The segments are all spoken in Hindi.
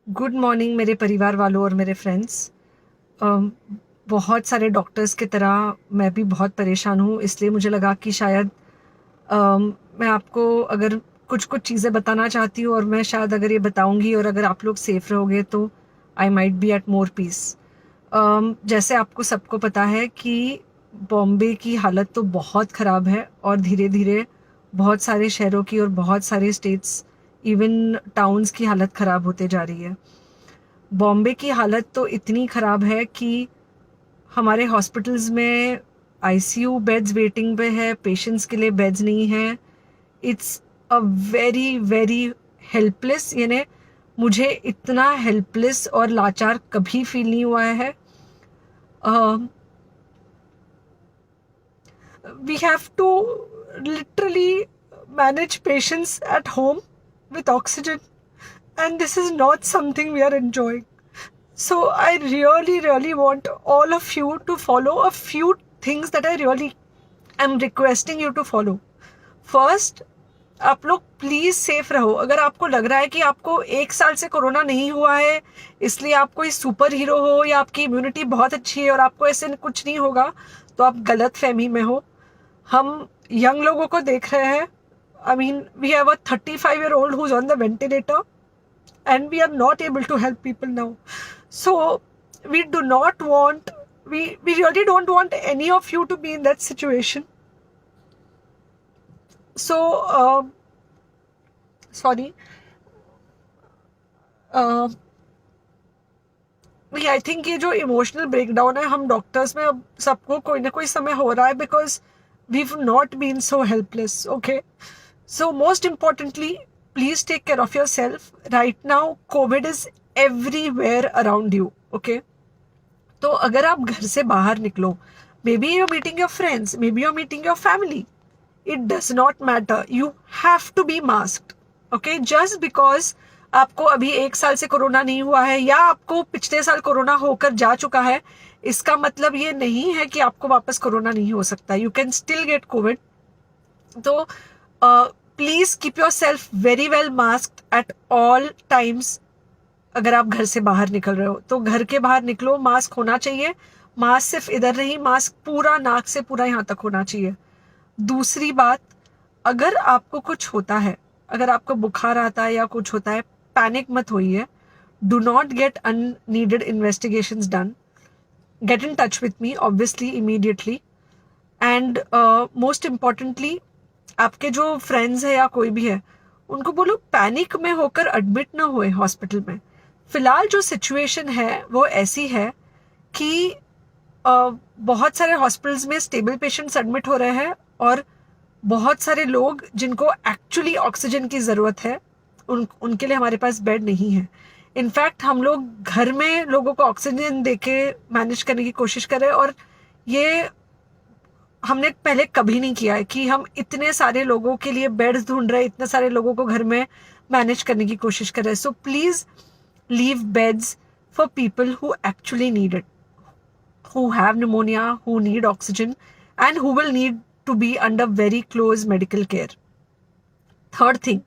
गुड मॉर्निंग मेरे परिवार वालों और मेरे फ्रेंड्स। बहुत सारे डॉक्टर्स की तरह मैं भी बहुत परेशान हूँ, इसलिए मुझे लगा कि शायद मैं आपको अगर कुछ कुछ चीज़ें बताना चाहती हूँ और मैं शायद अगर ये बताऊँगी और अगर आप लोग सेफ रहोगे तो I might be at more peace. जैसे आपको सबको पता है कि बॉम्बे की हालत तो बहुत ख़राब है और धीरे धीरे बहुत सारे शहरों की और बहुत सारे स्टेट्स, इवन टाउन्स की हालत ख़राब होते जा रही है। बॉम्बे की हालत तो इतनी ख़राब है कि हमारे हॉस्पिटल्स में आईसीयू बेड्स वेटिंग पे है, पेशेंट्स के लिए बेड्स नहीं है। It's a very very helpless, यानी मुझे इतना हेल्पलेस और लाचार कभी फील नहीं हुआ है। We have to literally manage patients at home with oxygen, and this is not something we are enjoying. So I really want all of you to follow a few things that I really am requesting you to follow. First, आप लोग प्लीज सेफ रहो। अगर आपको लग रहा है कि आपको 1 साल से कोरोना नहीं हुआ है इसलिए आप कोई सुपर हीरो हो या आपकी इम्यूनिटी बहुत अच्छी है और आपको ऐसे कुछ नहीं होगा, तो आप गलत फहमी में हो। हम यंग लोगों को देख रहे हैं। I mean we have a 35-year-old who's on the ventilator and we are not able to help people now. So we do not want, we really don't want any of you to be in that situation. So sorry, I think ये जो इमोशनल ब्रेकडाउन है हम डॉक्टर्स में अब सबको कोई ना कोई समय हो रहा है, because we not been so helpless. Okay, so most importantly please take care of your self. Right now Covid is everywhere around you. Okay, तो अगर आप घर से बाहर निकलो, maybe you're meeting your friends, maybe you're meeting your family, it does not matter, you have to be masked. Okay, just because आपको अभी 1 साल से कोरोना नहीं हुआ है या आपको पिछले साल कोरोना होकर जा चुका है, इसका मतलब ये नहीं है कि आपको वापस कोरोना नहीं हो सकता। You can still get COVID. तो please keep yourself very well masked at all times. अगर आप घर से बाहर निकल रहे हो तो घर के बाहर निकलो, मास्क होना चाहिए। मास्क सिर्फ इधर नहीं, मास्क पूरा नाक से पूरा यहाँ तक होना चाहिए। दूसरी बात, अगर आपको कुछ होता है, अगर आपको बुखार आता है या कुछ होता है, पैनिक मत होइए। Do not get unneeded investigations done. Get in touch with me obviously immediately. And most importantly, आपके जो फ्रेंड्स है या कोई भी है उनको बोलो पैनिक में होकर एडमिट ना हुए हॉस्पिटल में। फिलहाल जो सिचुएशन है वो ऐसी है कि बहुत सारे हॉस्पिटल्स में स्टेबल पेशेंट्स एडमिट हो रहे हैं और बहुत सारे लोग जिनको एक्चुअली ऑक्सीजन की ज़रूरत है उनके लिए हमारे पास बेड नहीं है। इनफैक्ट हम लोग घर में लोगों को ऑक्सीजन देके मैनेज करने की कोशिश कर रहे हैं, और ये हमने पहले कभी नहीं किया है कि हम इतने सारे लोगों के लिए बेड्स ढूंढ रहे हैं, इतने सारे लोगों को घर में मैनेज करने की कोशिश कर रहे हैं। So please leave beds for people who actually need it, who have pneumonia, who need oxygen, and who will need to be under very close medical care. Third thing,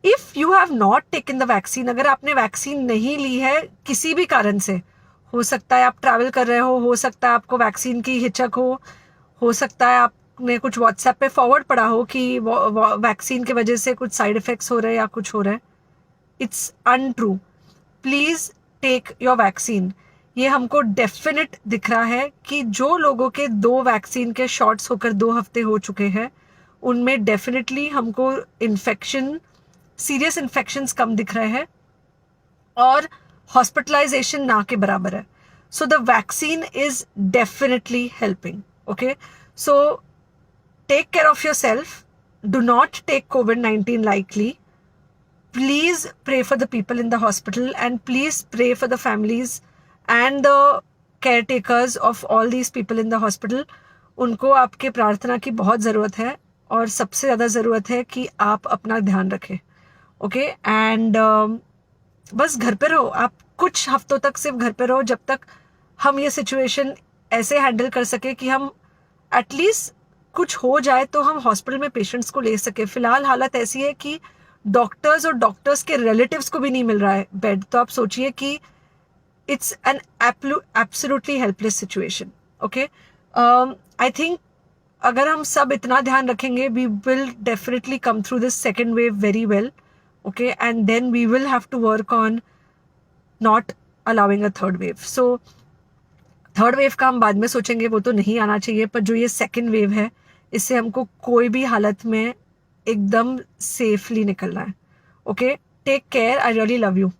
if you have not taken the vaccine, अगर आपने वैक्सीन नहीं ली है किसी भी कारण से, हो सकता है आप ट्रैवल कर रहे हो सकता है आपको वैक्सीन की हिचक हो सकता है आपने कुछ व्हाट्सएप पे फॉरवर्ड पढ़ा हो कि वैक्सीन की वजह से कुछ साइड इफेक्ट्स हो रहे हैं या कुछ हो रहा है, it's untrue. Please take your vaccine. ये हमको डेफिनेट दिख रहा है कि जो लोगों के 2 वैक्सीन के शॉट्स होकर 2 हफ्ते हो चुके हैं उनमें डेफिनेटली हमको इन्फेक्शन, सीरियस इन्फेक्शंस कम दिख रहे हैं और हॉस्पिटलाइजेशन ना के बराबर है। So the vaccine is definitely helping. Okay, so take care of your self, do not take COVID-19 lightly. Please pray for the people in the hospital and please pray for the families and the caretakers of all these people in the hospital. उनको आपके प्रार्थना की बहुत ज़रूरत है और सबसे ज़्यादा ज़रूरत है कि आप अपना ध्यान रखें। ओके, एंड बस घर पे रहो। आप कुछ हफ्तों तक सिर्फ घर पे रहो जब तक हम ये सिचुएशन ऐसे हैंडल कर सके कि हम एटलीस्ट कुछ हो जाए तो हम हॉस्पिटल में पेशेंट्स को ले सके। फिलहाल हालत ऐसी है कि डॉक्टर्स और डॉक्टर्स के रिलेटिव्स को भी नहीं मिल रहा है बेड, तो आप सोचिए कि it's an absolutely helpless situation. Okay, I think अगर हम सब इतना ध्यान रखेंगे, we will definitely come through this second wave very well. Okay, and then we will have to work on not allowing a third wave. So third wave का हम बाद में सोचेंगे, वो तो नहीं आना चाहिए, पर जो ये सेकेंड वेव है इससे हमको कोई भी हालत में एकदम सेफली निकलना है. Okay, take care, I really love you.